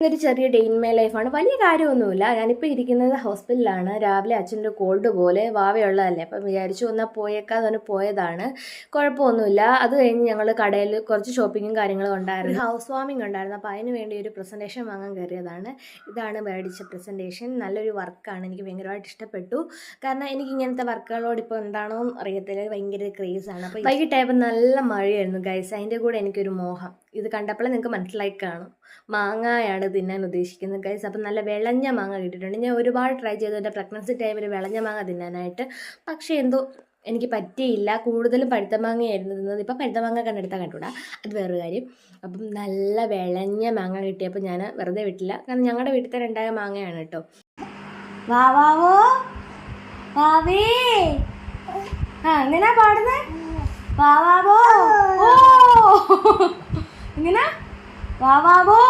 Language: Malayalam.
ഒരു ചെറിയ ഡേ ഇൻ മൈ ലൈഫാണ്. വലിയ കാര്യമൊന്നുമില്ല. ഞാനിപ്പോൾ ഇരിക്കുന്നത് ഹോസ്പിറ്റലിലാണ്. രാവിലെ അച്ഛൻ്റെ കോൾഡ് പോലെ വാവയുള്ളതല്ലേ, അപ്പം വിചാരിച്ചു എന്നാൽ പോയേക്കാതെ തന്നെ പോയതാണ്. കുഴപ്പമൊന്നുമില്ല. അത് കഴിഞ്ഞ് ഞങ്ങൾ കടയിൽ കുറച്ച് ഷോപ്പിങ്ങും കാര്യങ്ങളും ഉണ്ടായിരുന്നു. ഹൗസ് വാമിംഗ് ഉണ്ടായിരുന്നു. അപ്പോൾ അതിന് വേണ്ടി ഒരു പ്രസൻറ്റേഷൻ വാങ്ങാൻ കയറിയതാണ്. ഇതാണ് മേടിച്ച പ്രസൻറ്റേഷൻ. നല്ലൊരു വർക്കാണ്. എനിക്ക് ഭയങ്കരമായിട്ട് ഇഷ്ടപ്പെട്ടു. കാരണം എനിക്ക് ഇങ്ങനത്തെ വർക്കുകളോട് ഇപ്പോൾ എന്താണോ അറിയത്തില്ല, ഭയങ്കര ക്രേസാണ്. അപ്പോൾ വൈകിട്ടായപ്പോൾ നല്ല മഴയായിരുന്നു ഗൈസ്. അതിൻ്റെ കൂടെ എനിക്കൊരു മോഹം. ഇത് കണ്ടപ്പോഴേ നിങ്ങൾക്ക് മനസ്സിലായി കാണും. മാങ്ങയാണ് തിന്നാൻ ഉദ്ദേശിക്കുന്നത് ഗൈസ്. അപ്പം നല്ല വിളഞ്ഞ മാങ്ങ കിട്ടിയിട്ടുണ്ട്. ഞാൻ ഒരുപാട് ട്രൈ ചെയ്തു എൻ്റെ പ്രഗ്നൻസി ടൈമിൽ വിളഞ്ഞ മാങ്ങ തിന്നാനായിട്ട്. പക്ഷേ എന്തോ എനിക്ക് പറ്റിയില്ല. കൂടുതലും പഴുത്ത മാങ്ങയായിരുന്നു തിന്നത്. ഇപ്പം പഴുത്ത മാങ്ങ കണ്ടെടുത്താൽ കണ്ടുകൂടാ, അത് വേറൊരു കാര്യം. അപ്പം നല്ല വിളഞ്ഞ മാങ്ങ കിട്ടിയപ്പോൾ ഞാൻ വെറുതെ വിട്ടില്ല. കാരണം ഞങ്ങളുടെ വീട്ടിൽ തന്നെ ഉണ്ടായ മാങ്ങയാണ് കേട്ടോ. വാവാവോ വാവേ, എങ്ങനെയാ പാടുന്നേ? വാവാവോ ഓ, എങ്ങനാ? വാവാവോ